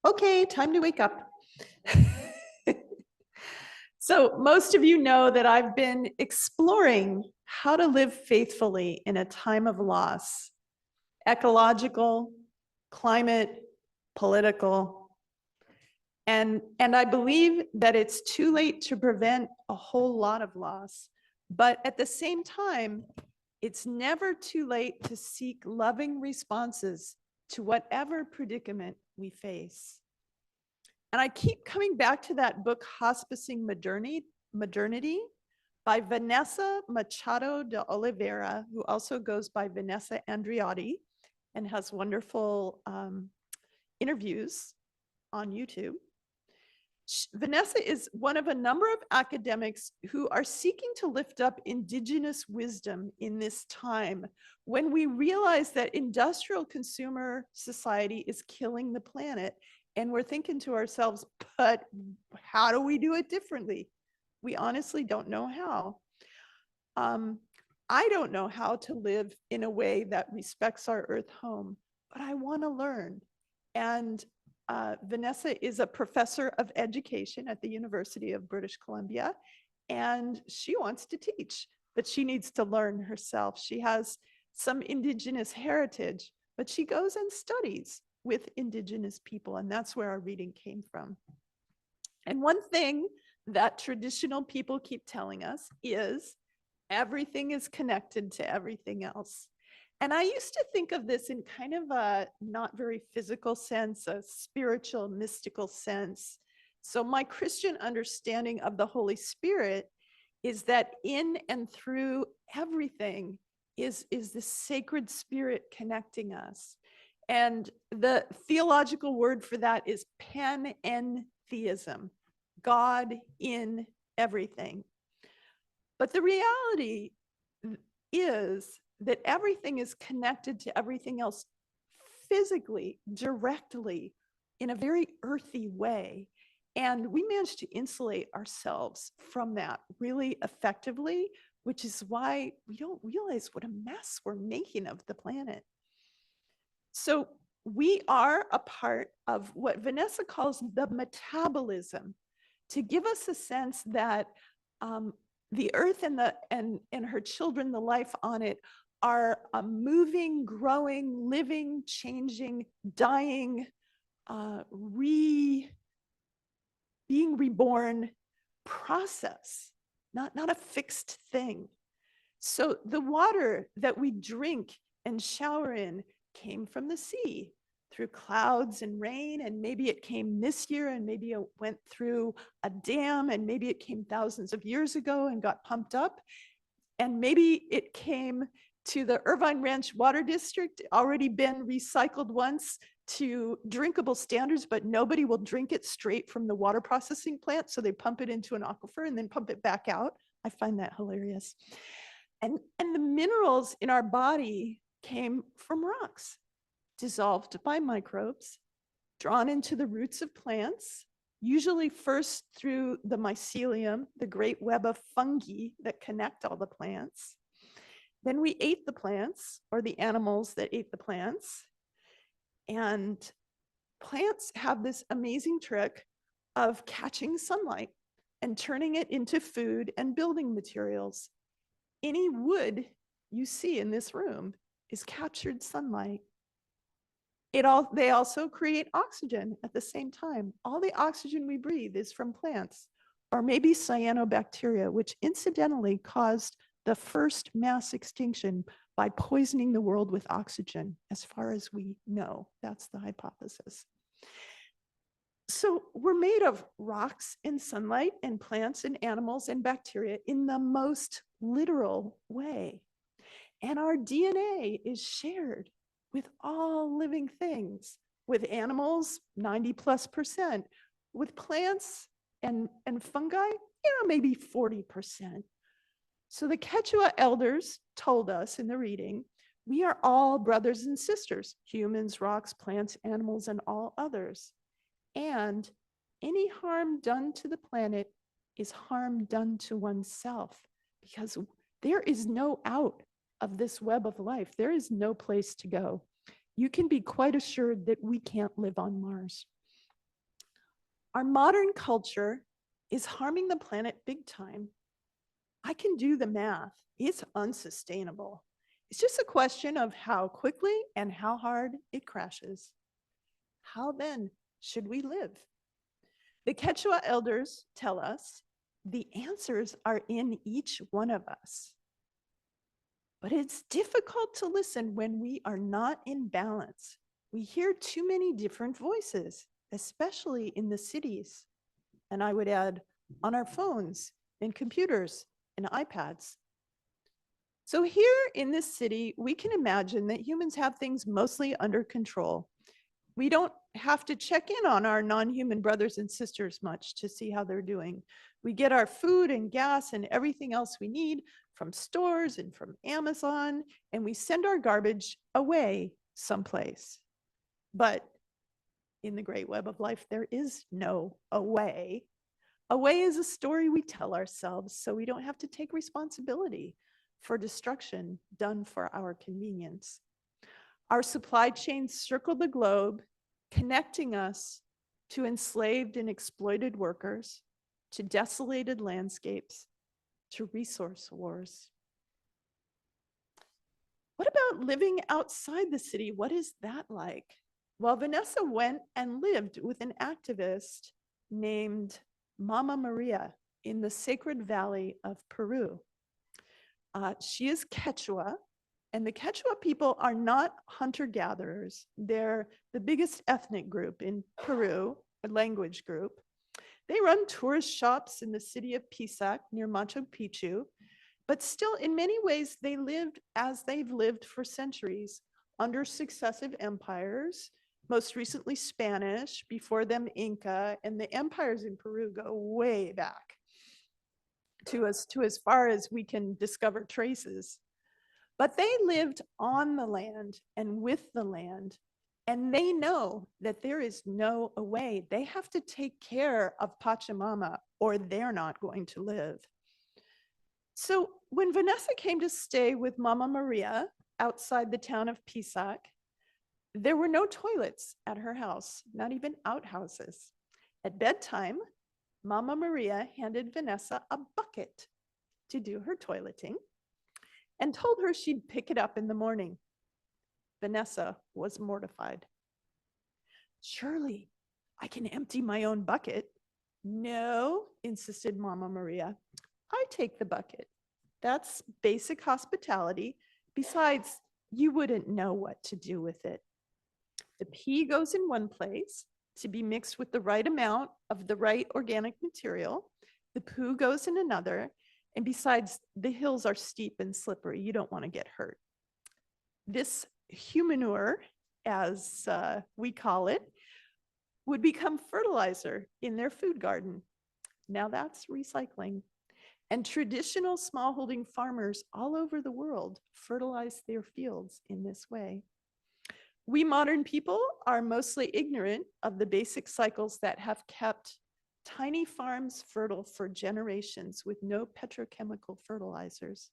Okay, time to wake up. So most of you know that I've been exploring how to live faithfully in a time of loss, ecological, climate, political. And I believe that it's too late to prevent a whole lot of loss. But at the same time, it's never too late to seek loving responses to whatever predicament we face. And I keep coming back to that book, Hospicing Modernity by Vanessa Machado de Oliveira, who also goes by Vanessa Andreotti and has wonderful interviews on YouTube. Vanessa is one of a number of academics who are seeking to lift up indigenous wisdom in this time when we realize that industrial consumer society is killing the planet. And we're thinking to ourselves, but how do we do it differently? We honestly don't know how. I don't know how to live in a way that respects our earth home, but I want to learn. And Vanessa is a professor of education at the University of British Columbia, and she wants to teach, but she needs to learn herself. She has some indigenous heritage, but she goes and studies with indigenous people, and that's where our reading came from. And one thing that traditional people keep telling us is everything is connected to everything else. And I used to think of this in kind of a not very physical sense, a spiritual, mystical sense. So my Christian understanding of the Holy Spirit is that in and through everything is the sacred spirit connecting us. And the theological word for that is panentheism, God in everything. But the reality is that everything is connected to everything else physically, directly, in a very earthy way. And we managed to insulate ourselves from that really effectively, which is why we don't realize what a mess we're making of the planet. So we are a part of what Vanessa calls the metabolism, to give us a sense that the earth and her children, the life on it, are a moving, growing, living, changing, dying, being reborn process, not a fixed thing. So the water that we drink and shower in came from the sea through clouds and rain, and maybe it came this year, and maybe it went through a dam, and maybe it came thousands of years ago and got pumped up, and maybe it came to the Irvine Ranch Water District, already been recycled once to drinkable standards, but nobody will drink it straight from the water processing plant, so they pump it into an aquifer and then pump it back out. I find that hilarious. And the minerals in our body came from rocks, dissolved by microbes, drawn into the roots of plants, usually first through the mycelium, the great web of fungi that connect all the plants. Then we ate the plants, or the animals that ate the plants. And plants have this amazing trick of catching sunlight and turning it into food and building materials. Any wood you see in this room is captured sunlight. They also create oxygen at the same time. All the oxygen we breathe is from plants, or maybe cyanobacteria, which incidentally caused the first mass extinction by poisoning the world with oxygen, as far as we know. That's the hypothesis. So we're made of rocks and sunlight and plants and animals and bacteria in the most literal way. And our DNA is shared with all living things, with animals, 90+%, with plants and fungi, maybe 40%. So the Quechua elders told us in the reading, we are all brothers and sisters, humans, rocks, plants, animals, and all others. And any harm done to the planet is harm done to oneself, because there is no out of this web of life. There is no place to go. You can be quite assured that we can't live on Mars. Our modern culture is harming the planet big time. I can do the math. It's unsustainable. It's just a question of how quickly and how hard it crashes. How then should we live? The Quechua elders tell us the answers are in each one of us. But it's difficult to listen when we are not in balance. We hear too many different voices, especially in the cities. And I would add, on our phones and computers and iPads. So here in this city, we can imagine that humans have things mostly under control. We don't have to check in on our non-human brothers and sisters much to see how they're doing. We get our food and gas and everything else we need from stores and from Amazon, and we send our garbage away someplace. But in the great web of life, there is no away. Away is a story we tell ourselves so we don't have to take responsibility for destruction done for our convenience. Our supply chains circle the globe, connecting us to enslaved and exploited workers, to desolated landscapes, to resource wars. What about living outside the city? What is that like? Well, Vanessa went and lived with an activist named Mama Maria in the Sacred Valley of Peru. She is Quechua, and the Quechua people are not hunter-gatherers. They're the biggest ethnic group in Peru, a language group. They run tourist shops in the city of Pisac near Machu Picchu, but still in many ways they lived as they've lived for centuries under successive empires, most recently Spanish, before them Inca, and the empires in Peru go way back to as far as we can discover traces. But they lived on the land and with the land, and they know that there is no way. They have to take care of Pachamama or they're not going to live. So when Vanessa came to stay with Mama Maria outside the town of Pisac, there were no toilets at her house, not even outhouses. At bedtime, Mama Maria handed Vanessa a bucket to do her toileting and told her she'd pick it up in the morning. Vanessa was mortified. Surely I can empty my own bucket. No, insisted Mama Maria. I take the bucket. That's basic hospitality. Besides, you wouldn't know what to do with it. The pee goes in one place to be mixed with the right amount of the right organic material. The poo goes in another. And besides, the hills are steep and slippery. You don't want to get hurt. This humanure, as we call it, would become fertilizer in their food garden. Now that's recycling. And traditional smallholding farmers all over the world fertilize their fields in this way. We modern people are mostly ignorant of the basic cycles that have kept tiny farms fertile for generations with no petrochemical fertilizers.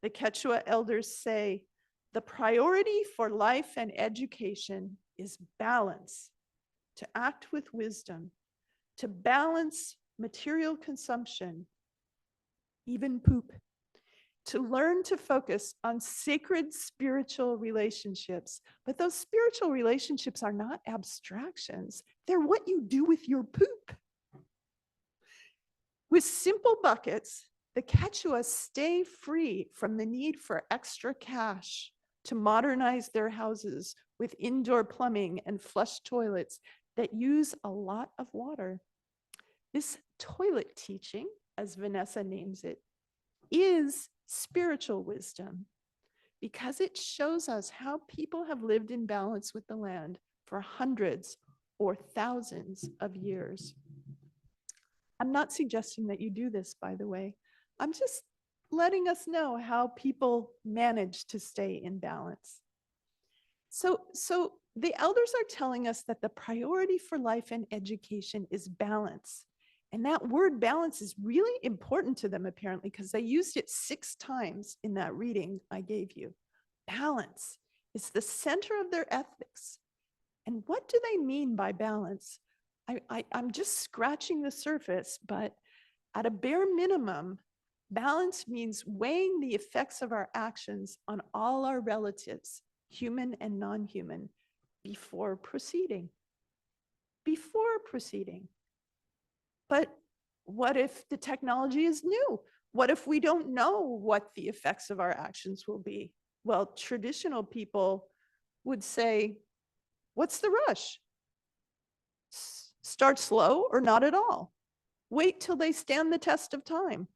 The Quechua elders say, the priority for life and education is balance, to act with wisdom, to balance material consumption, even poop, to learn to focus on sacred spiritual relationships. But those spiritual relationships are not abstractions. They're what you do with your poop. With simple buckets, the Quechua stay free from the need for extra cash to modernize their houses with indoor plumbing and flush toilets that use a lot of water. This toilet teaching, as Vanessa names it, is spiritual wisdom because it shows us how people have lived in balance with the land for hundreds or thousands of years. I'm not suggesting that you do this, by the way. I'm just letting us know how people manage to stay in balance. So the elders are telling us that the priority for life and education is balance. And that word balance is really important to them, apparently, because they used it 6 times in that reading I gave you. Balance is the center of their ethics. And what do they mean by balance? I'm just scratching the surface, but at a bare minimum, balance means weighing the effects of our actions on all our relatives, human and non-human, before proceeding. Before proceeding. But what if the technology is new? What if we don't know what the effects of our actions will be? Well, traditional people would say, what's the rush? Start slow or not at all. Wait till they stand the test of time.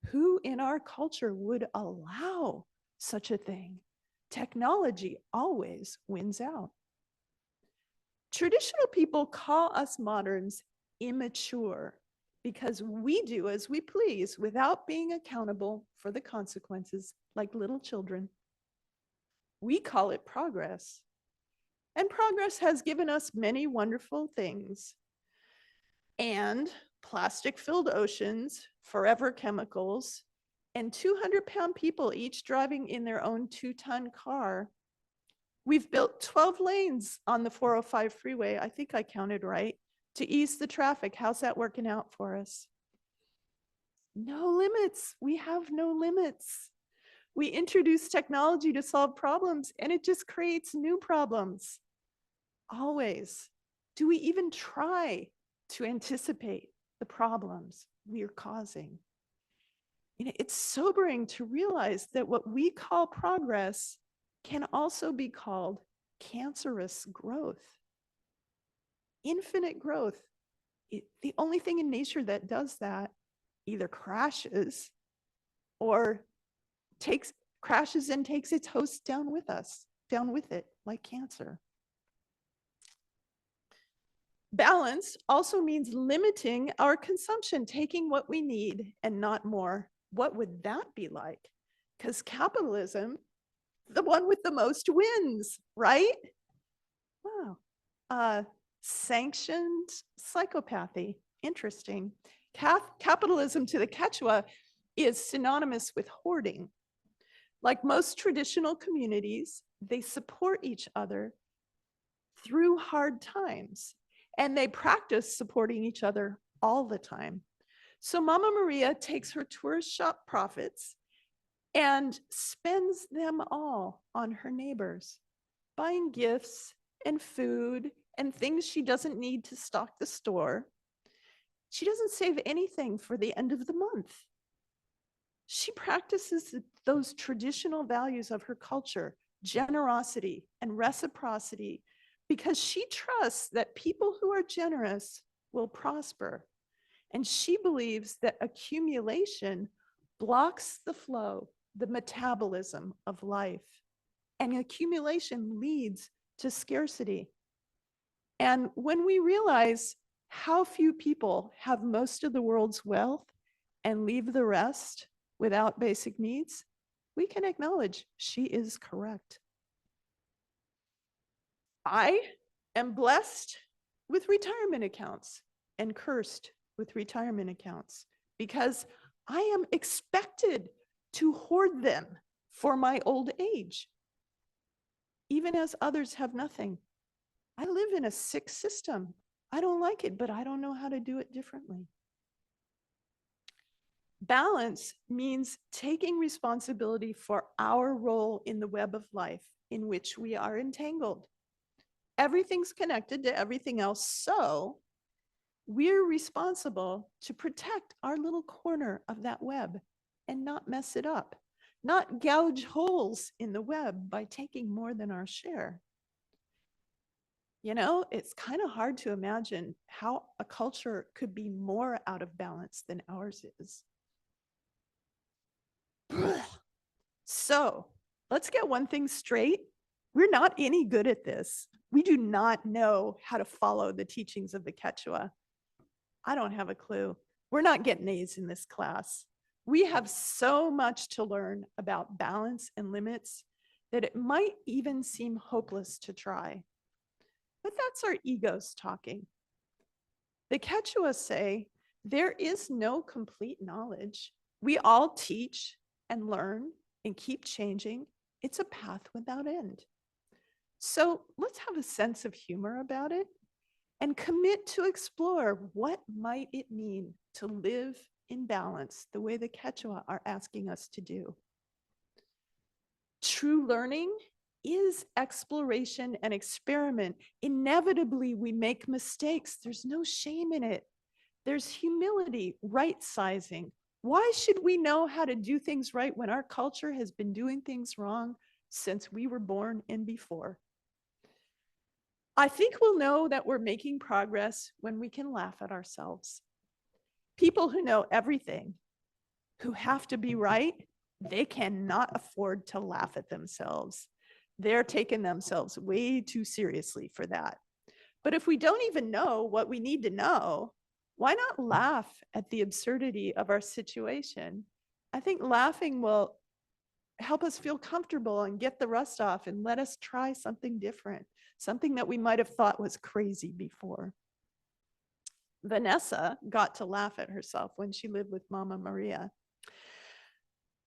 Who in our culture would allow such a thing? Technology always wins out. Traditional people call us moderns immature because we do as we please without being accountable for the consequences, like little children. We call it progress. And progress has given us many wonderful things. And plastic-filled oceans, forever chemicals, and 200-pound people each driving in their own 2-ton car. We've built 12 lanes on the 405 freeway, I think I counted right, to ease the traffic. How's that working out for us? No limits. We have no limits. We introduce technology to solve problems, and it just creates new problems. Always. Do we even try to anticipate the problems we are causing? You know, it's sobering to realize that what we call progress can also be called cancerous growth. Infinite growth. The only thing in nature that does that either crashes or crashes and takes its host down with it, like cancer. Balance also means limiting our consumption, taking what we need and not more. What would that be like? Because capitalism, the one with the most wins, right? Wow. Sanctioned psychopathy. Interesting. Capitalism to the Quechua is synonymous with hoarding. Like most traditional communities, they support each other through hard times, and they practice supporting each other all the time. So Mama Maria takes her tourist shop profits and spends them all on her neighbors, buying gifts and food and things she doesn't need to stock the store. She doesn't save anything for the end of the month. She practices those traditional values of her culture, generosity and reciprocity, because she trusts that people who are generous will prosper. And she believes that accumulation blocks the flow, the metabolism of life. And accumulation leads to scarcity. And when we realize how few people have most of the world's wealth and leave the rest without basic needs, we can acknowledge she is correct. I am blessed with retirement accounts and cursed with retirement accounts because I am expected to hoard them for my old age, even as others have nothing. I live in a sick system. I don't like it, but I don't know how to do it differently. Balance means taking responsibility for our role in the web of life in which we are entangled. Everything's connected to everything else, so we're responsible to protect our little corner of that web and not mess it up, not gouge holes in the web by taking more than our share. You know, it's kind of hard to imagine how a culture could be more out of balance than ours is. So let's get one thing straight. We're not any good at this. We do not know how to follow the teachings of the Quechua. I don't have a clue. We're not getting A's in this class. We have so much to learn about balance and limits that it might even seem hopeless to try. But that's our egos talking. The Quechua say, there is no complete knowledge. We all teach and learn and keep changing. It's a path without end. So let's have a sense of humor about it and commit to explore what might it mean to live in balance the way the Quechua are asking us to do. True learning is exploration and experiment. Inevitably, we make mistakes. There's no shame in it. There's humility, right sizing. Why should we know how to do things right when our culture has been doing things wrong since we were born and before? I think we'll know that we're making progress when we can laugh at ourselves. People who know everything, who have to be right, they cannot afford to laugh at themselves. They're taking themselves way too seriously for that. But if we don't even know what we need to know, why not laugh at the absurdity of our situation? I think laughing will help us feel comfortable and get the rust off and let us try something different, something that we might have thought was crazy before. Vanessa got to laugh at herself when she lived with Mama Maria.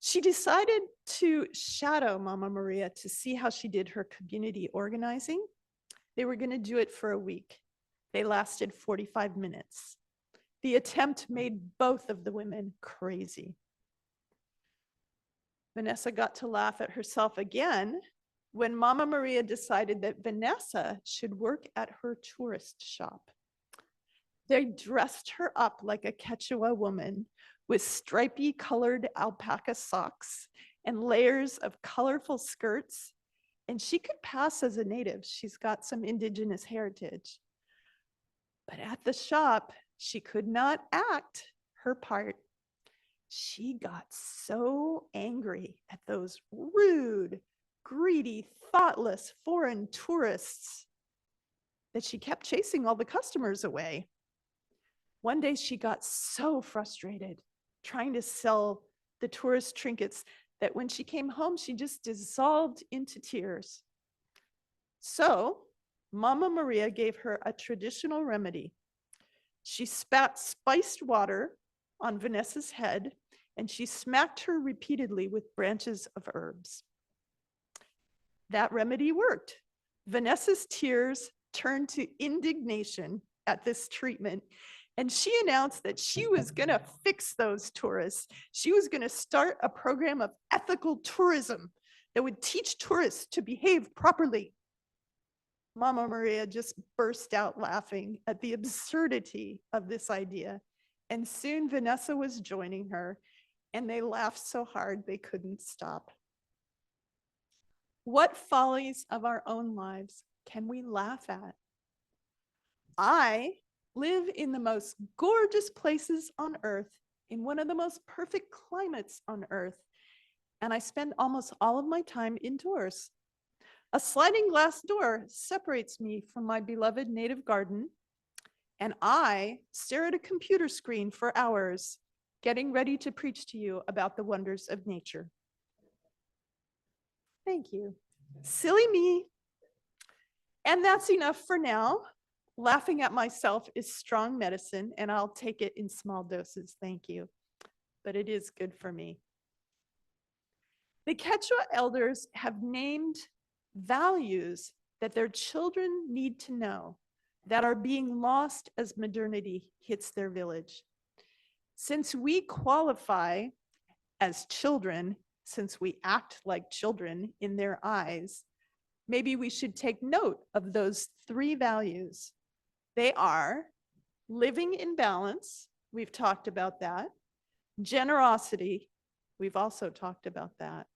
She decided to shadow Mama Maria to see how she did her community organizing. They were going to do it for a week. They lasted 45 minutes. The attempt made both of the women crazy. Vanessa got to laugh at herself again when Mama Maria decided that Vanessa should work at her tourist shop. They dressed her up like a Quechua woman with stripy colored alpaca socks and layers of colorful skirts, and she could pass as a native. She's got some indigenous heritage. But at the shop, she could not act her part. She got so angry at those rude, greedy, thoughtless foreign tourists that she kept chasing all the customers away. One day she got so frustrated trying to sell the tourist trinkets that when she came home, she just dissolved into tears. So Mama Maria gave her a traditional remedy. She spat spiced water on Vanessa's head, and she smacked her repeatedly with branches of herbs. That remedy worked. Vanessa's tears turned to indignation at this treatment, and she announced that she was going to fix those tourists. She was going to start a program of ethical tourism that would teach tourists to behave properly. Mama Maria just burst out laughing at the absurdity of this idea. And soon Vanessa was joining her, and they laughed so hard they couldn't stop. What follies of our own lives can we laugh at? I live in the most gorgeous places on earth, in one of the most perfect climates on earth, and I spend almost all of my time indoors. A sliding glass door separates me from my beloved native garden, and I stare at a computer screen for hours, getting ready to preach to you about the wonders of nature. Thank you. Silly me. And that's enough for now. Laughing at myself is strong medicine, and I'll take it in small doses. Thank you. But it is good for me. The Quechua elders have named values that their children need to know that are being lost as modernity hits their village. Since we qualify as children, since we act like children in their eyes, maybe we should take note of those three values. They are living in balance, we've talked about that, generosity, we've also talked about that,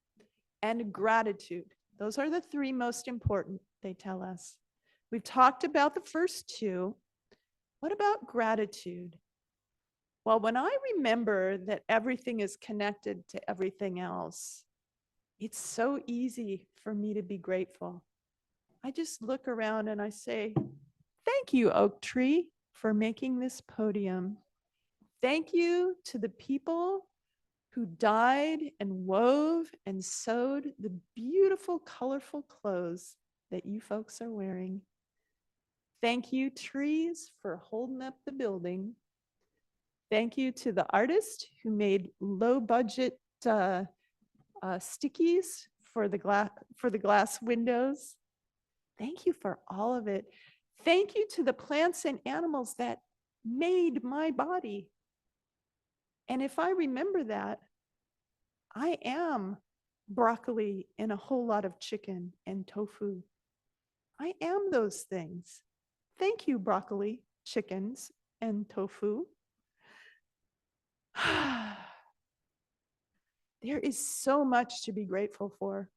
and gratitude. Those are the three most important, they tell us. We've talked about the first two. What about gratitude? Well, when I remember that everything is connected to everything else, it's so easy for me to be grateful. I just look around and I say, thank you, oak tree, for making this podium. Thank you to the people who dyed and wove and sewed the beautiful, colorful clothes that you folks are wearing. Thank you, trees, for holding up the building. Thank you to the artist who made low-budget stickies for the glass windows. Thank you for all of it. Thank you to the plants and animals that made my body. And if I remember that, I am broccoli and a whole lot of chicken and tofu. I am those things. Thank you, broccoli, chickens, and tofu. There is so much to be grateful for.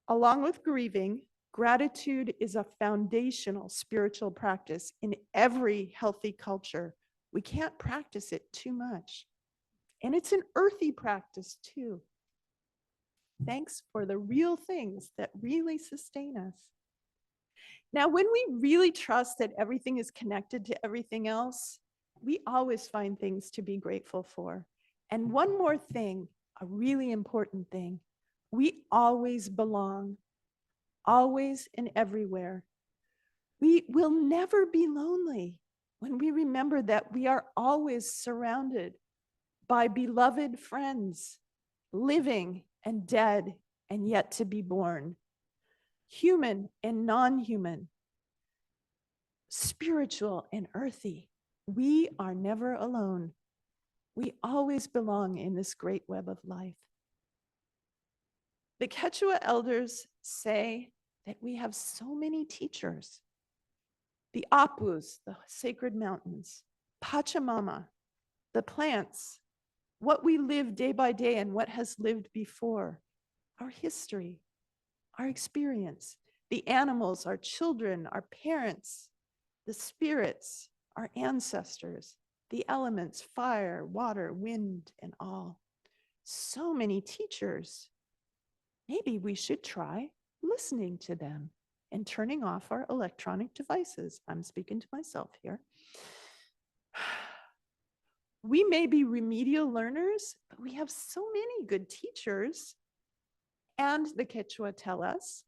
Along with grieving, gratitude is a foundational spiritual practice in every healthy culture. We can't practice it too much. And it's an earthy practice too. Thanks for the real things that really sustain us. Now, when we really trust that everything is connected to everything else, we always find things to be grateful for. And one more thing, a really important thing, we always belong, always and everywhere. We will never be lonely when we remember that we are always surrounded by beloved friends, living and dead and yet to be born, human and non-human, spiritual and earthy. We are never alone. We always belong in this great web of life. The Quechua elders say that we have so many teachers. The Apus, the sacred mountains, Pachamama, the plants, what we live day by day and what has lived before, our history, our experience, the animals, our children, our parents, the spirits, our ancestors, the elements, fire, water, wind, and all. So many teachers. Maybe we should try listening to them and turning off our electronic devices. I'm speaking to myself here. We may be remedial learners, but we have so many good teachers. And the Quechua tell us,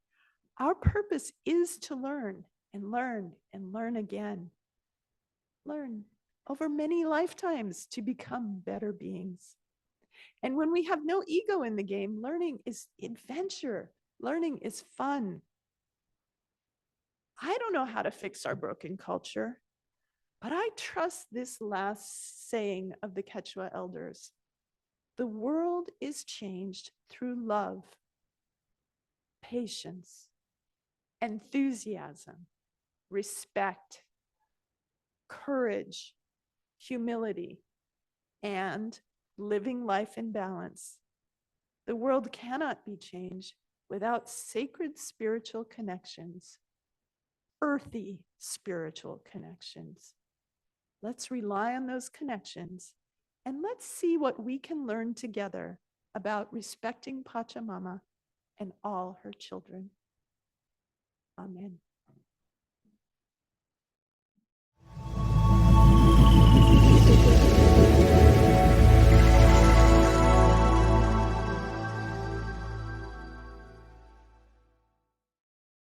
our purpose is to learn and learn and learn again. Learn over many lifetimes to become better beings. And when we have no ego in the game, learning is adventure. Learning is fun. I don't know how to fix our broken culture, but I trust this last saying of the Quechua elders. The world is changed through love, patience, enthusiasm, respect, courage, humility, and living life in balance. The world cannot be changed without sacred spiritual connections, earthy spiritual connections. Let's rely on those connections and let's see what we can learn together about respecting Pachamama and all her children. Amen.